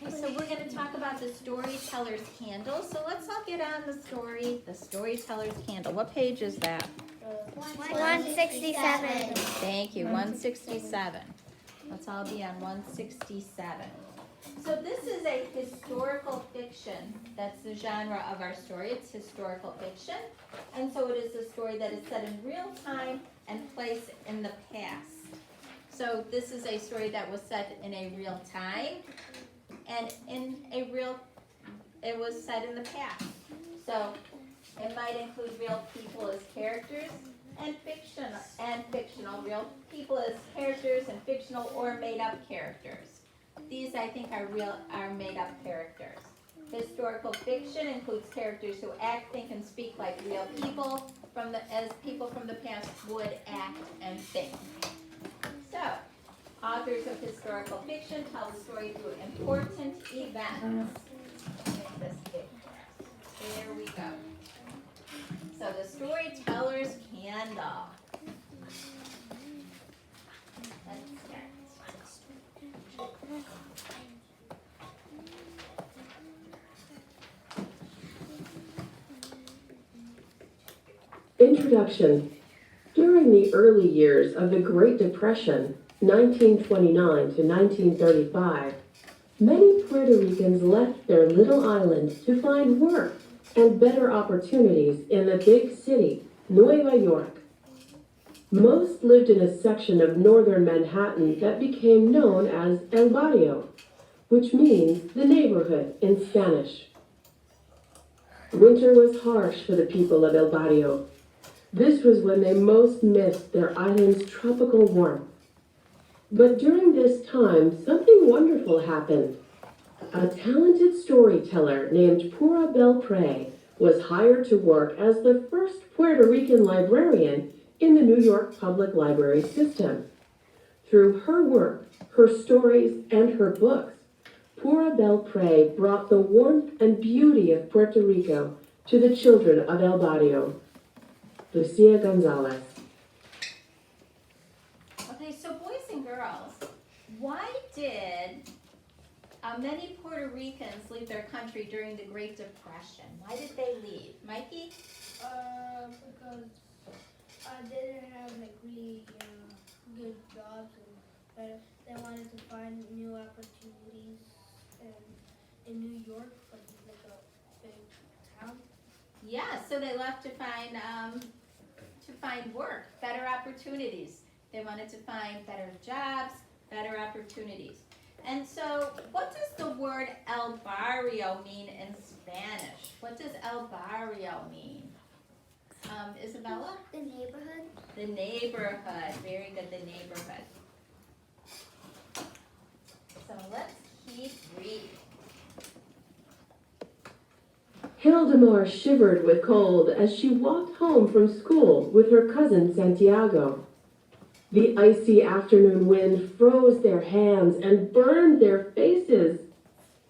Okay, so we're going to talk about the storyteller's candle. So let's all get on the storyteller's candle. What page is that? 167. Thank you, 167. Let's all be on 167. So this is a historical fiction. That's the genre of our story. It's historical fiction. And so it is a story that is set in real time and placed in the past. So this is a story that was set in a real time and it was set in the past. So it might include real people as characters and fictional, real people as characters and fictional or made up characters. These I think are made up characters. Historical fiction includes characters who act, think, and speak like real people as people from the past would act and think. So, authors of historical fiction tell the story through important events. Make this big for us. There we go. So the storyteller's candle. Let's start. Introduction. During the early years of the Great Depression, 1929 to 1935, many Puerto Ricans left their little island to find work and better opportunities in the big city, Nueva York. Most lived in a section of northern Manhattan that became known as El Barrio, which means the neighborhood in Spanish. Winter was harsh for the people of El Barrio. This was when they most missed their island's tropical warmth. But during this time, something wonderful happened. A talented storyteller named Pura Belpre was hired to work as the first Puerto Rican librarian in the New York Public Library system. Through her work, her stories, and her books, Pura Belpre brought the warmth and beauty of Puerto Rico to the children of El Barrio. Lucia Gonzalez. Okay, so boys and girls, why did many Puerto Ricans leave their country during the Great Depression? Why did they leave? Mikey? Because they didn't have like really good jobs, but they wanted to find new opportunities in New York, because it's like a big town. Yeah, so they left to find work, better opportunities. They wanted to find better jobs, better opportunities. And so, what does the word El Barrio mean in Spanish? What does El Barrio mean? Isabella? The neighborhood. The neighborhood. Very good, the neighborhood. So let's keep reading. Hildemar shivered with cold as she walked home from school with her cousin Santiago. The icy afternoon wind froze their hands and burned their faces.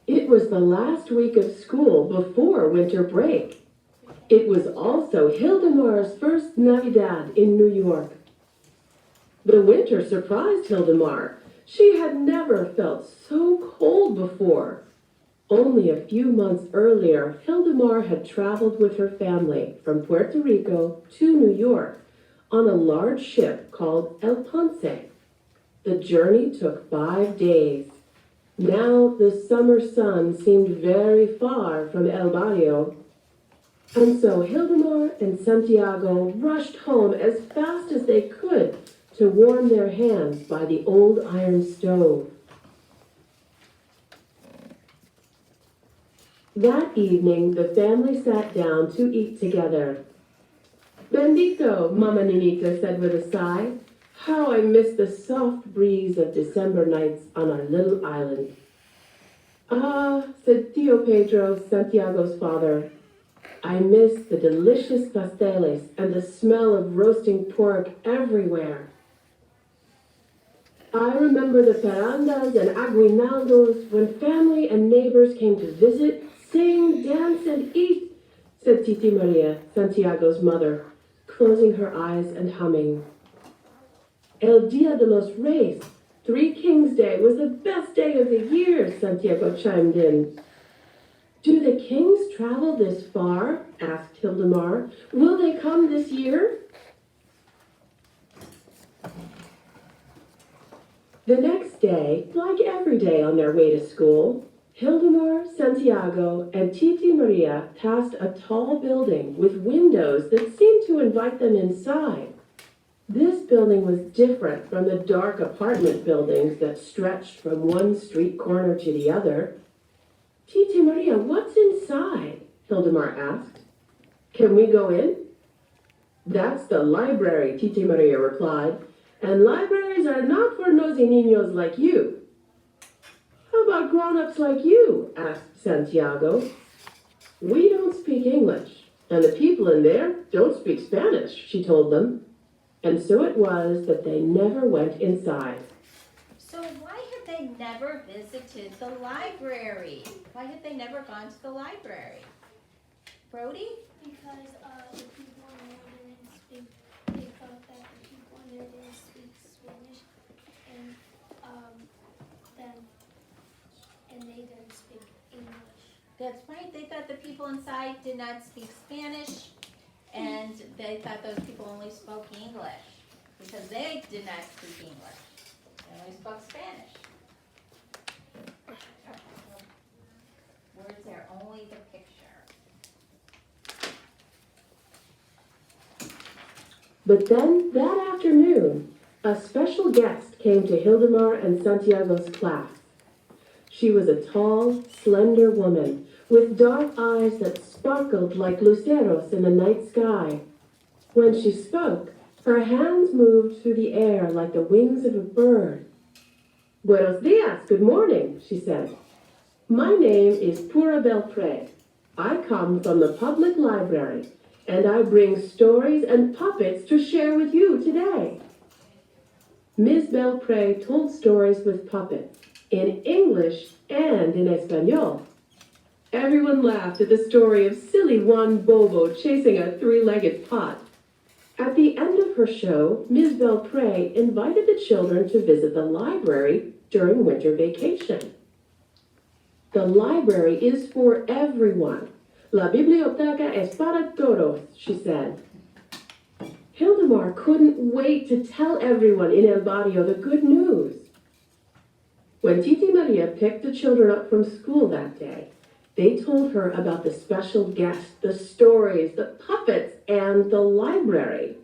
It was the last week of school before winter break. It was also Hildemar's first Navidad in New York. The winter surprised Hildemar. She had never felt so cold before. Only a few months earlier, Hildemar had traveled with her family from Puerto Rico to New York on a large ship called El Ponce. The journey took 5 days. Now the summer sun seemed very far from El Barrio, and so Hildemar and Santiago rushed home as fast as they could to warm their hands by the old iron stove. That evening, the family sat down to eat together. Bendito, Mama Ninita said with a sigh. How I miss the soft breeze of December nights on our little island. Ah, said Tio Pedro, Santiago's father. I miss the delicious pasteles and the smell of roasting pork everywhere. I remember the perandas and aguinaldos when family and neighbors came to visit, sing, dance, and eat, said Titi Maria, Santiago's mother, closing her eyes and humming. El Dia de los Reyes, Three Kings Day was the best day of the year, Santiago chimed in. Do the kings travel this far? Asked Hildemar. Will they come this year? The next day, like every day on their way to school, Hildemar, Santiago, and Titi Maria passed a tall building with windows that seemed to invite them inside. This building was different from the dark apartment buildings that stretched from one street corner to the other. Titi Maria, what's inside? Hildemar asked. Can we go in? That's the library, Titi Maria replied. And libraries are not for nosy niños like you. How about grown-ups like you? Asked Santiago. We don't speak English, and the people in there don't speak Spanish, she told them. And so it was that they never went inside. So why have they never visited the library? Why have they never gone to the library? Brody? Because the people in there didn't speak, they thought that the people in there didn't speak Spanish, and they didn't speak English. That's right. They thought the people inside did not speak Spanish, and they thought those people only spoke English because they did not speak English. They only spoke Spanish. Words are only the picture. But then, that afternoon, a special guest came to Hildemar and Santiago's class. She was a tall, slender woman with dark eyes that sparkled like luceros in the night sky. When she spoke, her hands moved through the air like the wings of a bird. Buenos dias, good morning, she said. My name is Pura Belpre. I come from the public library, and I bring stories and puppets to share with you today. Ms. Belpre told stories with puppets, in English and in Espanol. Everyone laughed at the story of silly Juan Bobo chasing a three-legged pot. At the end of her show, Ms. Belpre invited the children to visit the library during winter vacation. The library is for everyone. La biblioteca es para todos, she said. Hildemar couldn't wait to tell everyone in El Barrio the good news. When Titi Maria picked the children up from school that day, they told her about the special guest, the stories, the puppets, and the library.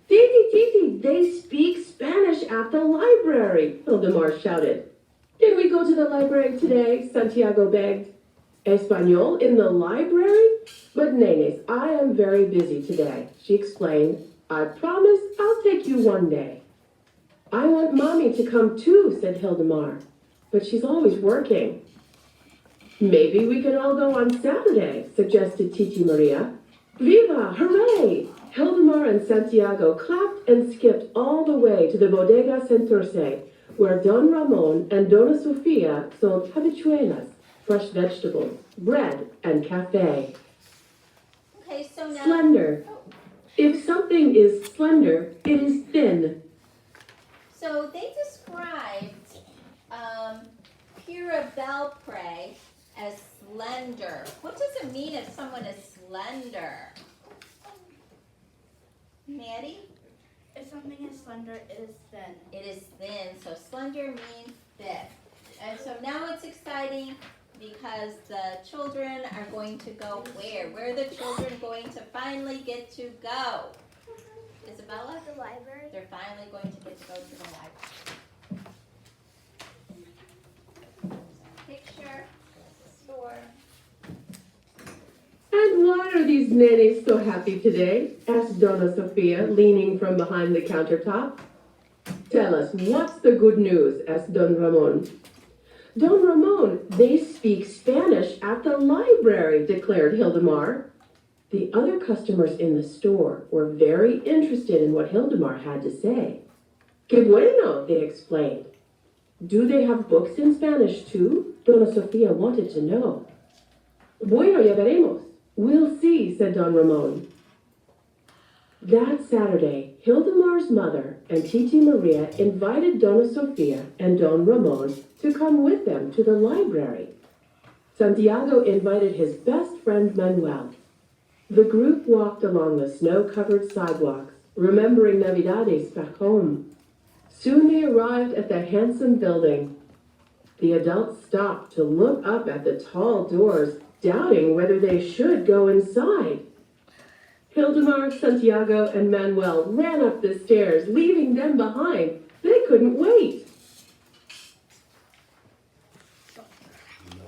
Titi, Titi, they speak Spanish at the library, Hildemar shouted. Can we go to the library today? Santiago begged. Espanol in the library? But nenes, I am very busy today, she explained. I promise I'll take you one day. I want Mommy to come too, said Hildemar, but she's always working. Maybe we can all go on Saturday, suggested Titi Maria. Viva! Hooray! Hildemar and Santiago clapped and skipped all the way to the Bodega Centurse, where Don Ramon and Dona Sofia sold habichuelas, fresh vegetables, bread, and cafe. Okay, so now... Slender. If something is slender, it is thin. So they described Pura Belpre as slender. What does it mean if someone is slender? Maddie? If something is slender, it is thin. It is thin, so slender means thick. And so now it's exciting because the children are going to go where? Where are the children going to finally get to go? Isabella? The library. They're finally going to get to go to the library. Picture, store. And why are these nannies so happy today? Asked Dona Sofia, leaning from behind the countertop. Tell us, what's the good news? Asked Don Ramon. Don Ramon, they speak Spanish at the library, declared Hildemar. The other customers in the store were very interested in what Hildemar had to say. Que bueno, they explained. Do they have books in Spanish too? Dona Sofia wanted to know. Bueno, ya veremos. We'll see, said Don Ramon. That Saturday, Hildemar's mother and Titi Maria invited Dona Sofia and Don Ramon to come with them to the library. Santiago invited his best friend Manuel. The group walked along the snow-covered sidewalks, remembering Navidades back home. Soon they arrived at the handsome building. The adults stopped to look up at the tall doors, doubting whether they should go inside. Hildemar, Santiago, and Manuel ran up the stairs, leaving them behind. They couldn't wait.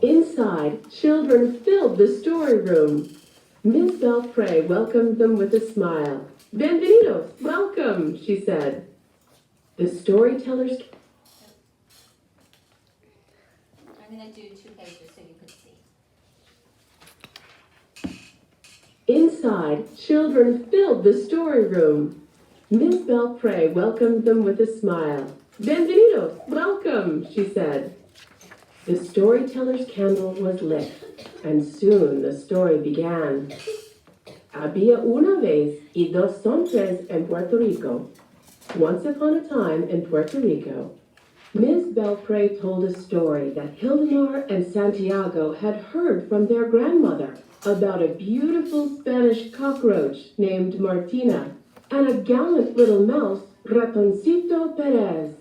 Inside, children filled the story room. Miss Belpre welcomed them with a smile. Bienvenidos, welcome, she said. The storytellers... I'm going to do 2 pages so you can see. Inside, children filled the story room. Miss Belpre welcomed them with a smile. Bienvenidos, welcome, she said. The storyteller's candle was lit, and soon the story began. Había una vez y dos hombres en Puerto Rico. Once upon a time in Puerto Rico, Miss Belpre told a story that Hildemar and Santiago had heard from their grandmother about a beautiful Spanish cockroach named Martina and a gallant little mouse, Ratoncito Perez.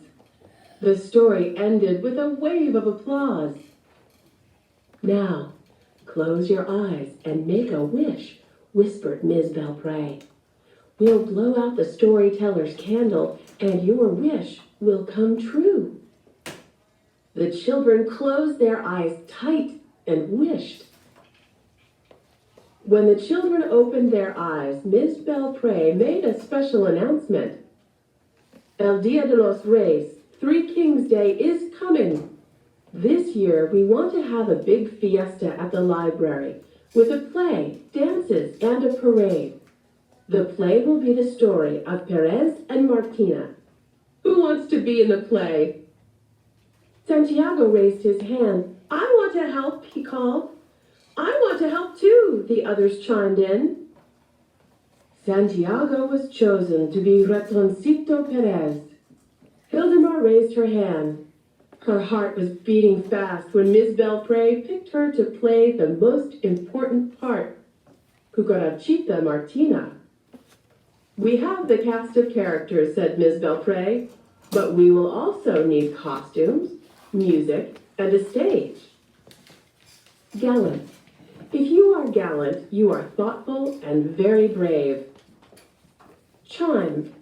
The story ended with a wave of applause. Now, close your eyes and make a wish, whispered Miss Belpre. We'll blow out the storyteller's candle and your wish will come true. The children closed their eyes tight and wished. When the children opened their eyes, Miss Belpre made a special announcement. El Dia de los Reyes, Three Kings Day, is coming. This year, we want to have a big fiesta at the library with a play, dances, and a parade. The play will be the story of Perez and Martina. Who wants to be in the play? Santiago raised his hand. I want to help, he called. I want to help too, the others chimed in. Santiago was chosen to be Ratoncito Perez. Hildemar raised her hand. Her heart was beating fast when Miss Belpre picked her to play the most important part, Cucarachita Martina. We have the cast of characters, said Miss Belpre, but we will also need costumes, music, and a stage. Gallant. If you are gallant, you are thoughtful and very brave. Chime.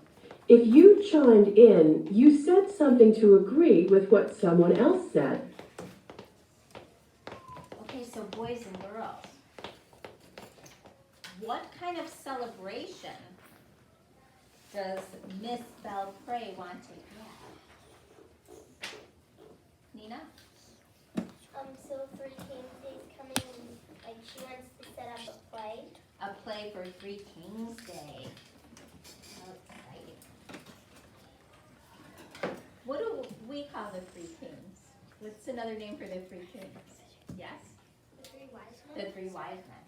If you chimed in, you said something to agree with what someone else said. Okay, so boys and girls, what kind of celebration does Miss Belpre want to have? Nina? So for King's Day's coming, like she wants to set up a play. A play for Three Kings Day. How exciting. What do we call the Three Kings? What's another name for the Three Kings? Yes? The Three Wise Men. The Three Wise Men.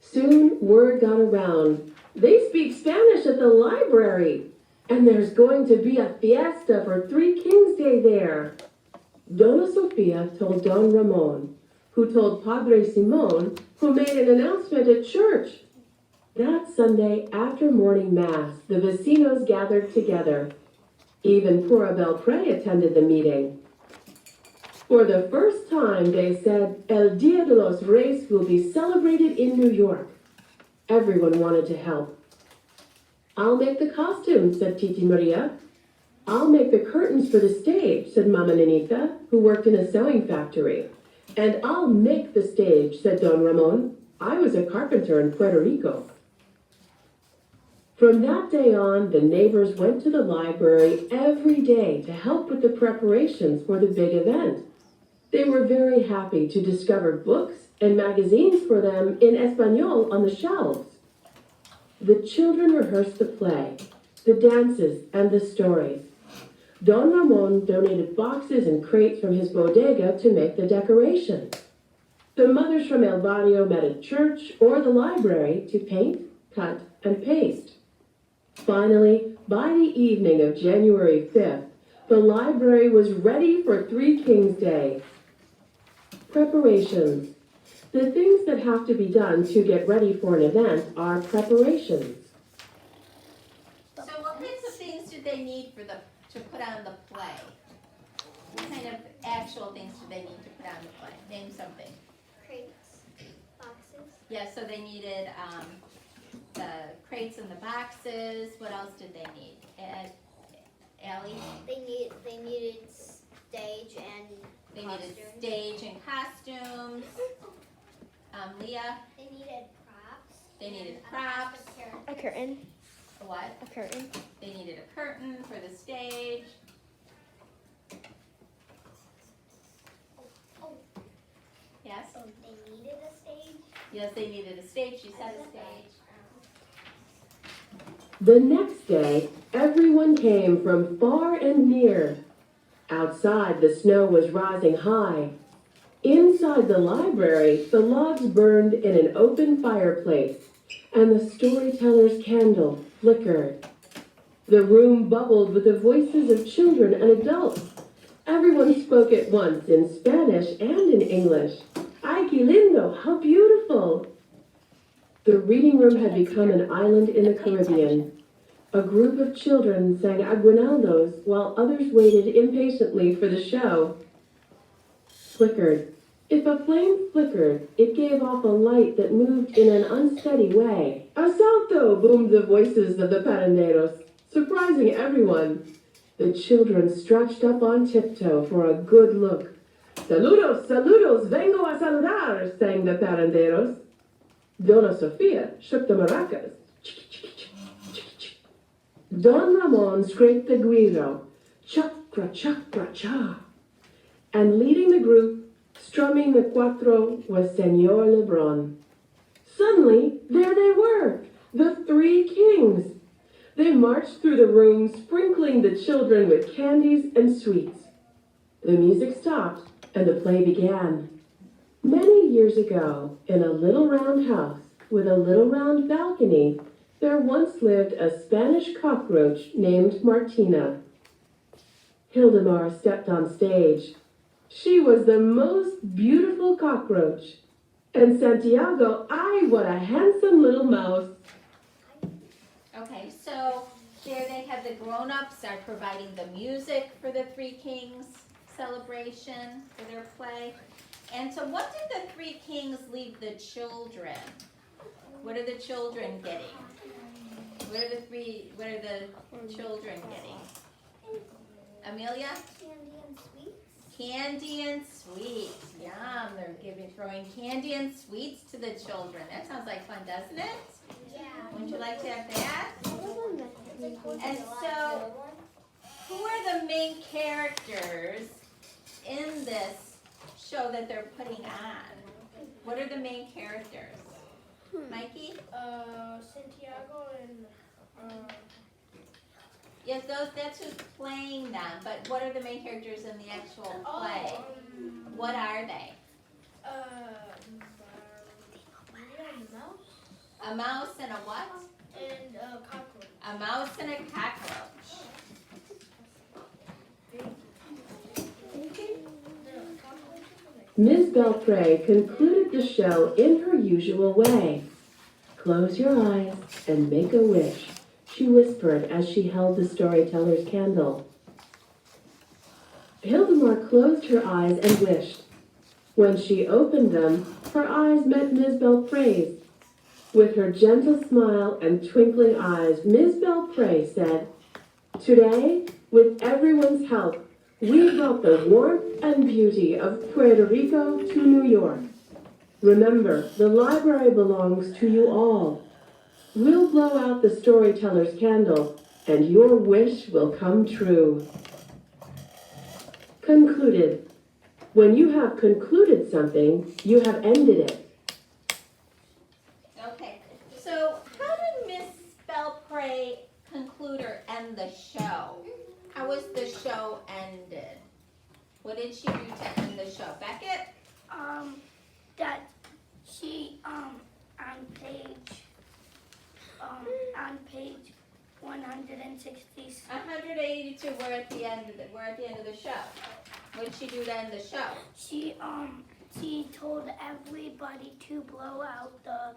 Soon, word got around. They speak Spanish at the library, and there's going to be a fiesta for Three Kings Day there. Dona Sofia told Don Ramon, who told Padre Simon, who made an announcement at church. That Sunday, after morning mass, the vecinos gathered together. Even Pura Belpre attended the meeting. For the first time, they said, El Dia de los Reyes will be celebrated in New York. Everyone wanted to help. I'll make the costumes, said Titi Maria. I'll make the curtains for the stage, said Mama Nenita, who worked in a sewing factory. And I'll make the stage, said Don Ramon. I was a carpenter in Puerto Rico. From that day on, the neighbors went to the library every day to help with the preparations for the big event. They were very happy to discover books and magazines for them in Espanol on the shelves. The children rehearsed the play, the dances, and the stories. Don Ramon donated boxes and crates from his bodega to make the decorations. The mothers from El Barrio met at church or the library to paint, cut, and paste. Finally, by the evening of January 5th, the library was ready for Three Kings Day. Preparations. The things that have to be done to get ready for an event are preparations. So what kinds of things do they need to put on the play? What kind of actual things do they need to put on the play? Name something. Crates, boxes. Yeah, so they needed the crates and the boxes. What else did they need? Allie? They needed stage and They costumes. needed stage and costumes. Leah? They needed props. They needed and props. A curtain. A what? A curtain. They needed a curtain for the stage. Oh, Yes? they needed a stage. Yes, they needed a stage. She said a stage. The next day, everyone came from far and near. Outside, the snow was rising high. Inside the library, the logs burned in an open fireplace, and the storyteller's candle flickered. The room bubbled with the voices of children and adults. Everyone spoke at once in Spanish and in English. Ay, qué lindo, how beautiful! The reading room had become an island in the Caribbean. A group of children sang aguinaldos while others waited impatiently for the show. Flickered. If a flame flickered, it gave off a light that moved in an unsteady way. Asalto! Boomed the voices of the paranderos, surprising everyone. The children stretched up on tiptoe for a good look. Saludos, saludos, vengo a saludar, sang the paranderos. Dona Sofia shook the maracas. Don Ramon scraped the guiro. Chakra, chakra, cha. And leading the group, strumming the cuatro, was Senor Lebron. Suddenly, there they were, the Three Kings. They marched through the room, sprinkling the children with candies and sweets. The music stopped, and the play began. Many years ago, in a little round house with a little round balcony, there once lived a Spanish cockroach named Martina. Hildemar stepped on stage. She was the most beautiful cockroach. And Santiago, what a handsome little mouse. Okay, so there they have the grown-ups are providing the music for the Three Kings celebration for their play. And so what did the Three Kings leave the children? What are the children getting? What are the children getting? Amelia? Candy and sweets. Candy and sweets. Yum, they're throwing candy and sweets to the children. That sounds like fun, doesn't it? Yeah. Wouldn't you like to have that? And And so, who are the main characters in this show that they're putting on? What are the main characters? Mikey? Santiago and Yes, that's who's playing them, but what are the main characters in the actual play? What are they? mouse A mouse and a what? and cockroach. A mouse and a cockroach. Ms. Belpre concluded the show in her usual way. Close your eyes and make a wish, she whispered as she held the storyteller's candle. Hildemar closed her eyes and wished. When she opened them, her eyes met Ms. Belpre's. With her gentle smile and twinkling eyes, Ms. Belpre said, "Today, with everyone's help, we brought the warmth and beauty of Puerto Rico to New York. Remember, the library belongs to you all. We'll blow out the storyteller's candle, and your wish will come true." Concluded. When you have concluded something, you have ended it. Okay, so how did Miss Belpre conclude or end the show? How was the show ended? What did she do to end the show? Beckett? that she on page 160. 182. We're at the end of the show. What did she do to end the show? She told everybody to blow out the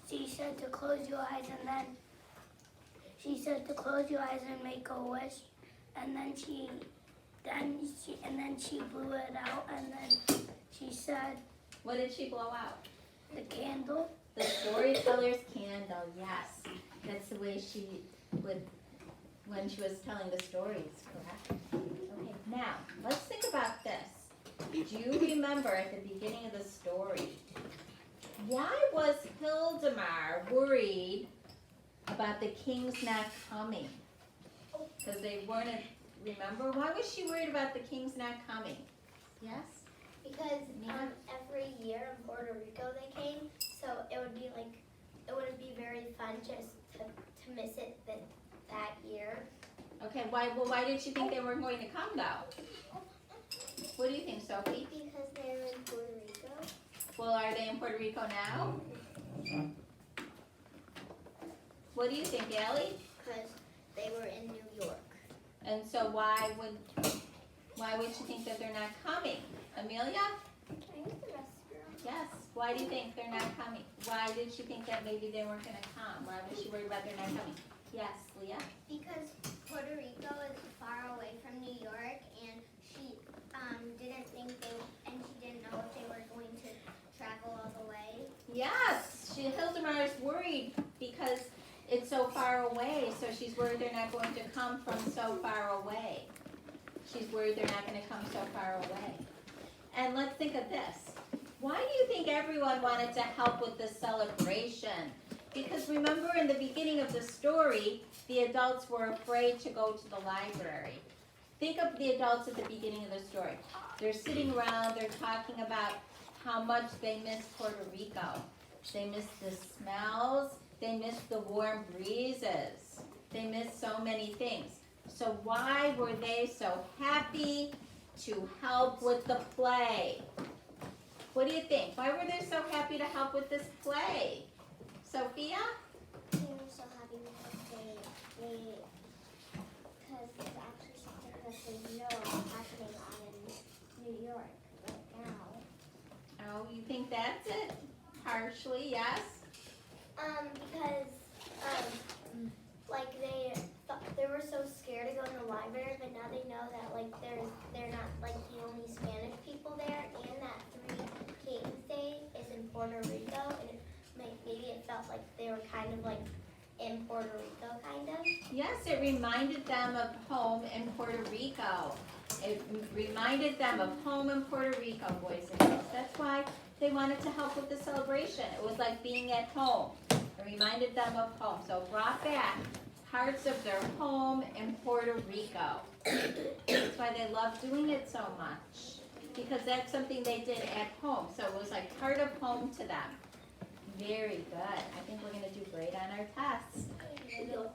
she said to close your eyes, and then she said to close your eyes and make a wish, and then she blew it out, and then she said, What did she blow out? the candle. The storyteller's candle, yes. That's the way she would, when she was telling the stories, correct? Okay, now, let's think about this. Do you remember at the beginning of the story, why was Hildemar worried about the king's not coming? Because they weren't, remember? Why was she worried about the king's not coming? Yes? Because every year in Puerto Rico they came, so it wouldn't be very fun just to miss it that year. Okay, why did she think they weren't going to come though? What do you think, Sophie? Because they were in Puerto Rico. Well, are they in Puerto Rico now? What do you think, Allie? Because they were in New York. And so why would she think that they're not coming? Amelia? Can I use the restroom? Yes. Why do you think they're not coming? Why did she think that maybe they weren't going to come? Why was she worried about they're not coming? Yes, Leah? Because Puerto Rico is far away from New York, and she didn't think she didn't know if they were going to travel all the way. Yes. Hildemar is worried because it's so far away, so she's worried they're not going to come from so far away. She's worried they're not going to come so far away. And let's think of this. Why do you think everyone wanted to help with the celebration? Because remember in the beginning of the story, the adults were afraid to go to the library. Think of the adults at the beginning of the story. They're sitting around, they're talking about how much they miss Puerto Rico. They miss the smells, they miss the warm breezes, they miss so many things. So why were they so happy to help with the play? What do you think? Why were they so happy to help with this play? Sophia? They were so happy because because it's actually something that they know is happening in New York right now. Oh, you think that's it? Partially, yes? Because like they were so scared to go in the library, but now they know that like they're not like the only Spanish people there, and that Three Kings Day is in Puerto Rico, and maybe it felt like they were kind of like in Puerto Rico, kind of. Yes, it reminded them of home in Puerto Rico. It reminded them of home in Puerto Rico, boys and girls. That's why they wanted to help with the celebration. It was like being at home. It reminded them of home. So it brought back parts of their home in Puerto Rico. That's why they loved doing it so much. Because that's something they did at home. So it was like part of home to them. Very good. I think we're going to do great on our tests.